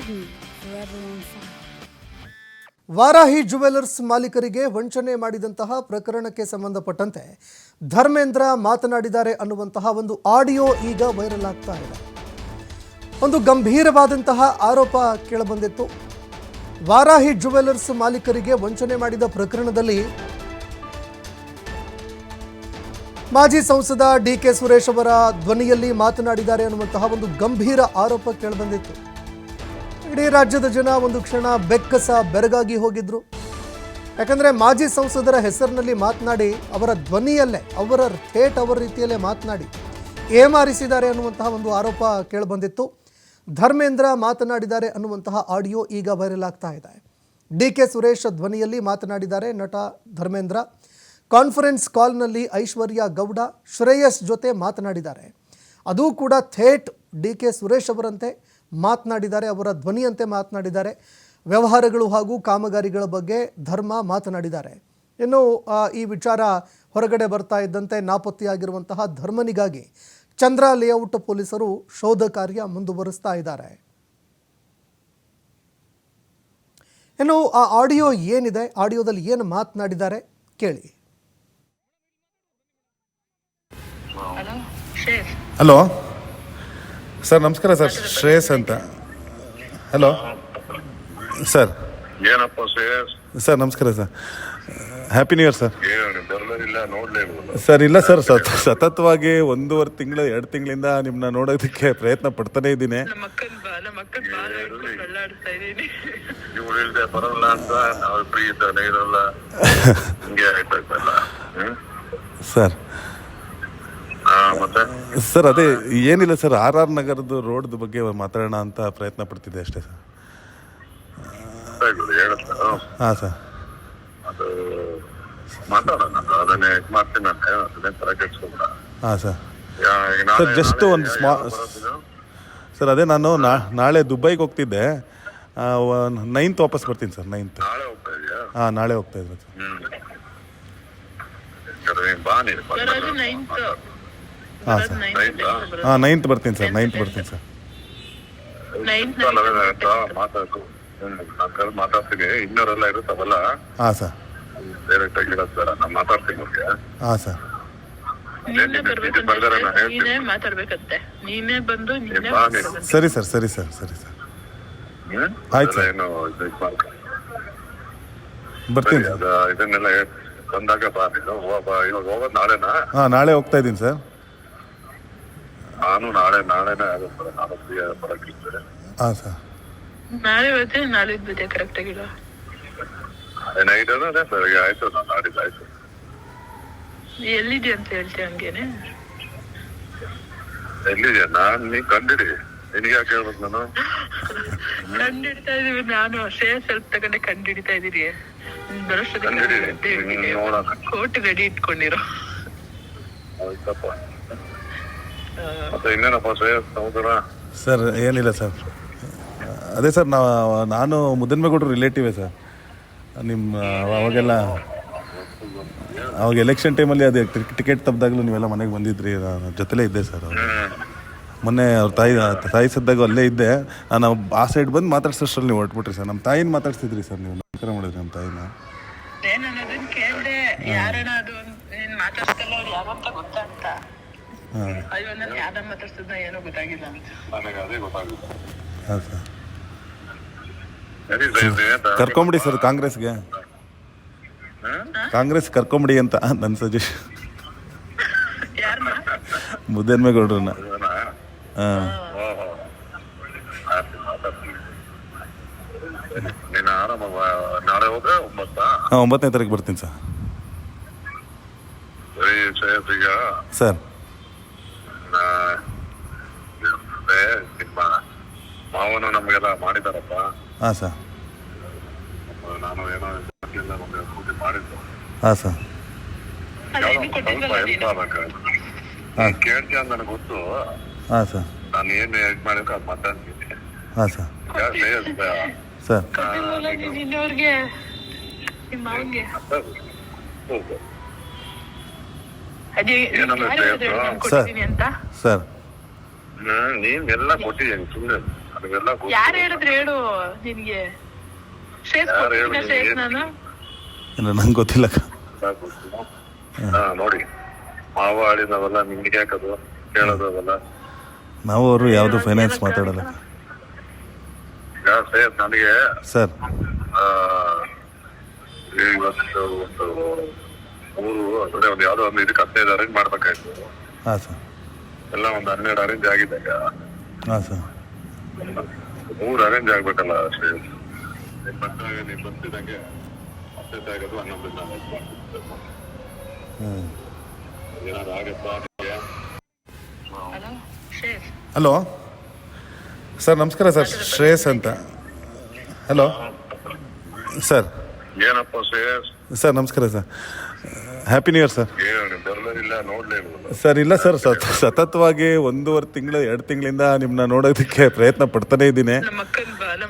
hidden, forever on fire. Varahi jewellers ಮಾಲೀಕರಿಗೆ ವಂಚನೆ ಮಾಡಿದಂತಹ ಪ್ರಕರಣಕ್ಕೆ ಸಂಬಂಧಪಟ್ಟಂತೆ ಧರ್ಮೇಂದ್ರ ಮಾತನಾಡಿದ್ದಾರೆ ಅನ್ನುವಂತಹ ಒಂದು ಆಡಿಯೋ ಈಗ ವೈರಲ್ ಆಗ್ತಾ ಇದೆ. ಒಂದು ಗಂಭೀರವಾದಂತಹ ಆರೋಪ ಕೇಳಬಂದಿತ್ತು. ವಾರಾಹಿ ಜುವೆಲ್ಲರ್ಸ್ ಮಾಲೀಕರಿಗೆ ವಂಚನೆ ಮಾಡಿದ ಪ್ರಕರಣದಲ್ಲಿ ಮಾಜಿ ಸಂಸದ ಡಿ.ಕೆ. ಸುರೇಶ್ ಅವರ ಧ್ವನಿಯಲ್ಲಿ ಮಾತನಾಡಿದ್ದಾರೆ ಅನ್ನುವಂತಹ ಒಂದು ಗಂಭೀರ ಆರೋಪ ಕೇಳಬಂದಿತ್ತು. ಇಡೀ ರಾಜ್ಯದ ಜನ ಒಂದು ಕ್ಷಣ ಬೆಕ್ಕಸ ಬೆರಗಾಗಿ ಹೋಗಿದ್ರು. ಯಾಕಂದರೆ ಮಾಜಿ ಸಂಸದರ ಹೆಸರಿನಲ್ಲಿ ಮಾತನಾಡಿ ಅವರ ಧ್ವನಿಯಲ್ಲೇ ಅವರ ರೀತಿಯಲ್ಲೇ ಮಾತನಾಡಿ ಏಮಾರಿಸಿದ್ದಾರೆ ಅನ್ನುವಂತಹ ಒಂದು ಆರೋಪ ಕೇಳಬಂದಿತ್ತು. ಧರ್ಮೇಂದ್ರ ಮಾತನಾಡಿದ್ದಾರೆ ಅನ್ನುವಂತಹ ಆಡಿಯೋ ಈಗ ವೈರಲ್ ಆಗ್ತಾ ಇದೆ. ಡಿ.ಕೆ. ಸುರೇಶ್ ಧ್ವನಿಯಲ್ಲಿ ಮಾತನಾಡಿದ್ದಾರೆ ನಟ ಧರ್ಮೇಂದ್ರ. ಕಾನ್ಫರೆನ್ಸ್ ಕಾಲ್ನಲ್ಲಿ ಐಶ್ವರ್ಯ ಗೌಡ, ಶ್ರೇಯಸ್ ಜೊತೆ ಮಾತನಾಡಿದ್ದಾರೆ. ಅದು ಕೂಡ ಥೇಟ್ ಡಿ.ಕೆ. ಸುರೇಶ್ ಅವರಂತೆ ಮಾತನಾಡಿದ್ದಾರೆ, ಅವರ ಧ್ವನಿಯಂತೆ ಮಾತನಾಡಿದ್ದಾರೆ. ವ್ಯವಹಾರಗಳು ಹಾಗೂ ಕಾಮಗಾರಿಗಳ ಬಗ್ಗೆ ಧರ್ಮ ಮಾತನಾಡಿದ್ದಾರೆ. ಇನ್ನು ಈ ವಿಚಾರ ಹೊರಗಡೆ ಬರ್ತಾ ಇದ್ದಂತೆ ನಾಪತ್ತೆಯಾಗಿರುವಂತಹ ಧರ್ಮನಿಗಾಗಿ ಚಂದ್ರ ಲೇಔಟ್ ಪೊಲೀಸರು ಶೋಧ ಕಾರ್ಯ ಮುಂದುವರಿಸ್ತಾ ಇದ್ದಾರೆ. ಇನ್ನು ಆ ಆಡಿಯೋ ಏನಿದೆ, ಆಡಿಯೋದಲ್ಲಿ ಏನು ಮಾತನಾಡಿದ್ದಾರೆ ಕೇಳಿ. ಹಲೋ ಸರ್, ನಮಸ್ಕಾರ ಸರ್. ಶ್ರೇಯಸ್ ಅಂತ. Hello sir. ಏನಪ್ಪ ಶ್ರೇಯಸ್? ಸರ್ ನಮಸ್ಕಾರ sir. Happy new year sir. ನೋಡ್ಲೇಬಹುದು ಸರ್. ಇಲ್ಲ ಸರ್, ಸತತವಾಗಿ 1.5 ತಿಂಗಳು 2 ತಿಂಗಳಿಂದ ನಿಮ್ಮನ್ನ ನೋಡೋದಕ್ಕೆ ಪ್ರಯತ್ನ ಪಡ್ತಾನೆ ಇದ್ದೀನಿ. ಇವ್ರು ಇಲ್ದೆ ಬರಲ್ಲ ಅಂತ ನಾವು ಫ್ರೀ ಇದ್ದಾನೆ ಇರಲ್ಲ, ಹಿಂಗೆ ಆಯ್ತಲ್ಲ ಸರ್. ಮತ್ತೆ ಸರ್ ಅದೇ ಏನಿಲ್ಲ ಸರ್, ಆರ್ ನಗರದ ರೋಡ್ ಬಗ್ಗೆ ಮಾತಾಡೋಣ ಅಂತ ಪ್ರಯತ್ನ ಪಡ್ತಿದ್ದೆ ಅಷ್ಟೇ ಸರ್. ಹಾಂ ಸರ್. ಅದು ಮಾತಾಡೋಣ, ಅದನ್ನೇ ಮಾಡ್ತೀನಿ ಅಂತ ಅದನ್ನೇ ತರ ಕೆಡ್ಸ್ಕೊಂಡ. ಹಾಂ ಸರ್. ಸರ್ ಜಸ್ಟ್ ಒಂದು ಸರ್, ಅದೇ ನಾನು ನಾಳೆ ದುಬೈಗೆ ಹೋಗ್ತಿದ್ದೆ. 9th ವಾಪಸ್ ಬರ್ತೀನಿ ಸರ್. 9th. ನಾಳೆ ಹೋಗ್ತಾ ಇದೆಯಾ? ಹಾಂ, ನಾಳೆ ಹೋಗ್ತಾ ಇದ್ದೆ ಸರ್. ಬಾ ನೀನು. ಹಾಂ ಸರ್. ಹಾಂ, 9th ಬರ್ತೀನಿ ಸರ್. 9th ಬರ್ತೀನಿ ಸರ್. ಮಾತಾಡ್ತೀನಿ. ಇನ್ನೂರೆಲ್ಲ ಇರುತ್ತವಲ್ಲ. ಹಾಂ ಸರ್. ಡೈರೆಕ್ಟ್ ಆಗಿ ಇರೋದು ಸರ್, ನಾನು ಮಾತಾಡ್ತೀನಿ ಅವ್ರಿಗೆ. ಹಾಂ ಸರ್. ಸರಿ ಸರ್, ಸರಿ ಸರ್, ಸರಿ ಸರ್. ಆಯ್ತು ಸರ್, ಬರ್ತೀನಿ ಸರ್. ಇದನ್ನೆಲ್ಲ ಬಂದಾಗ ಬಾ ನೀನು. ಇವಾಗ ಹೋಗೋದು ನಾಳೆನಾ? ಹಾಂ, ನಾಳೆ ಹೋಗ್ತಾ ಇದ್ದೀನಿ ಸರ್. ನಾನು ನಾಳೆನೇ ಆಗುತ್ತೆ. ನಾನು ಫ್ರೀ ಬರೋಕ್ಕಿರ್ತೇನೆ. ಹಾಂ ಸರ್. ನಾಳೆ ಬರ್ತೀನಿ, ನಾಳಿದ್ದು ಬಜೆ ಕರೆಕ್ಟ್ ಆಗಿಲ್ಲ. ನೈಟ್ ಅದೇ ಸರ್. ಆಯ್ತು, ನಾನು ನಾಡಿದ್ದು ಆಯ್ತು. ಎಲ್ಲಿದೆ ಅಂತ ಹೇಳ್ತೀಯ ಹಂಗೇನೆ? ಎಲ್ಲಿದೆಯಾ? ನೀ ಕಂಡಿಡಿ. ನಿನಗೆ ಯಾಕೆ ಹೇಳ್ಬೇಕು ನಾನು? ಕಂಡಿಡ್ತಾ ಇದೀವಿ. ನಾನು ಸ್ವಲ್ಪ ತಗೊಂಡೆ ಕಂಡಿಡ್ತಾ ಇದೀರಿ. ಕೋಟ್ ರೆಡಿ ಇಟ್ಕೊಂಡಿರೋ. ಮತ್ತೆ ಇನ್ನೇನಪ್ಪ ಶ್ರೇಯಸ್ ಸಹೋದರ? ಸರ್ ಏನಿಲ್ಲ ಸರ್, ಅದೇ ಸರ್ ನಾನು ಮುದ್ದನ್ಮೇಗೌಡರು ರಿಲೇಟಿವೇ ಸರ್. ನಿಮ್ಮ ಅವಾಗ ಎಲೆಕ್ಷನ್ ಟೈಮಲ್ಲಿ ಅದೇ ಟಿಕೆಟ್ ತಪ್ಪಿದಾಗಲೂ ನೀವೆಲ್ಲ ಮನೆಗೆ ಬಂದಿದ್ರಿ, ಜೊತೆಲೇ ಇದ್ದೆ ಸರ್. ಮೊನ್ನೆ ಅವ್ರ ತಾಯಿ ಸದ್ದಾಗ ಅಲ್ಲೇ ಇದ್ದೆ ನಾನು. ಆ ಸೈಡ್ ಬಂದು ಮಾತಾಡ್ಸೋಷ್ಟ್ರಲ್ಲಿ ನೀವು ಹೊರಟ್ಬಿಟ್ರಿ ಸರ್. ನಮ್ಮ ತಾಯಿನ ಮಾತಾಡ್ತಿದ್ರಿ ಸರ್, ನೀವು ನಮಸ್ಕಾರ ಮಾಡಿದ್ರಿ ನಮ್ಮ ತಾಯಿನ. ಹಾಂ ಸರ್. ಕರ್ಕೊಂಬಿಡಿ ಸರ್ ಕಾಂಗ್ರೆಸ್ಗೆ. ಕಾಂಗ್ರೆಸ್ ಕರ್ಕೊಂಬಿಡಿ ಅಂತ ನನ್ನ ಸಜೆಷನ್. ಮುದ್ದನ್ಮೇಗೌಡ್ರನ್ನ. ಹಾಂ. ನೀನು ಆರಾಮ. ನಾಳೆ ಹೋದ್ರೆ 9? ಹಾಂ, 9ನೇ ತಾರೀಕು ಬರ್ತೀನಿ ಸರ್. ಸರಿ ಶ್ರೇಯಸ್, ಈಗ ಸರ್ ನಿಮ್ಮ ಮಾವನು ನಮಗೆಲ್ಲ ಮಾಡಿದಾರಪ್ಪ. ಹಾಂ ಸರ್. ನಾನು ಏನೋ ಮಾಡಿದ್ದು. ಹಾಂ ಸರ್. ಕೇಳ್ತೀಯ ಅಂತ ನನಗೆ ಗೊತ್ತು. ಹಾಂ ಸರ್. ನಾನು ಏನು ಇದು ಮಾಡಿದ್ರೆ ಅದು ಮಾತಾಡ್ತೀನಿ. ಹಾಂ ಸರ್. ಸರ್ ಅಂತ ಸರ್. ನೀನ್ ಎಲ್ಲ ಕೊಟ್ಟಿದ್ದೀನಿ ಸುಮ್ಮನೆ. ನನಗೆಲ್ಲ ಗೊತ್ತು. ಯಾರು ಹೇಳಿದ್ರು ಹೇಳು ನಿನ್ಗೆ ಶ್ರೇಯಸ್ ಯಾರು ಕೊಟ್ಟಿದ್ದೀನ ಹೇಳಿದ್ರು? ಶ್ರೇಯಸ್ ನಾನು ಇಲ್ಲ ನಂಗೆ ಗೊತ್ತಿಲ್ಲ ಅಕ್ಕ. ನೋಡಿ ಮಾವ ಆಡಿದವಲ್ಲ ನಿಮ್ಗೆ ಯಾಕದು ಕೇಳೋದು ಅವೆಲ್ಲ. ನಾವು ಅವರು ಯಾವುದು ಫೈನಾನ್ಸ್ ಮಾತಾಡಲ್ಲ ಈಗ ಶ್ರೇಯಸ್ ನನಗೆ ಸರ್. ಇವತ್ತು ಒಂದು ಮೂರು ಅಂದ್ರೆ ಒಂದು ಯಾವ್ದೋ ಒಂದು ಇದಕ್ಕೆ 15 ಅರೇಂಜ್ ಮಾಡ್ಬೇಕಾಯ್ತು. ಹಾಂ ಸರ್. ಎಲ್ಲ ಒಂದು 12 ಅರೇಂಜ್ ಆಗಿದೆ. ಹಾಂ ಸರ್. 3 ಅರೇಂಜ್ ಆಗ್ಬೇಕಲ್ಲ ಶ್ರೇಯಸ್. ನೀವು ಬಂದಿದ್ದಂಗೆ ಅಪ್ಡೇಟ್ ಆಗೋದು 11 ಏನಾದ್ರು ಆಗತ್ತಾ? ಹಲೋ ಶ್ರೇಯಸ್ ಹಲೋ ಸರ್, ನಮಸ್ಕಾರ ಸರ್. ಶ್ರೇಯಸ್ ಅಂತ. Hello sir. ಏನಪ್ಪ ಶ್ರೇಯಸ್? ಸರ್ ನಮಸ್ಕಾರ sir. Happy new year sir. ಏನು ಬರಲೇ ಇಲ್ಲ, ನೋಡ್ಲೇ ಇಲ್ಲ. ಸರ್ ಇಲ್ಲ ಸರ್, ಸತತವಾಗಿ 1.5 ತಿಂಗಳು 2 ತಿಂಗಳಿಂದ ನಿಮ್ಮನ್ನ ನೋಡೋದಕ್ಕೆ ಪ್ರಯತ್ನ ಪಡ್ತಾನೇ ಇದ್ದೀನಿ. ನಮ್ಮ ಅಕ್ಕನ್ ಬಾಲ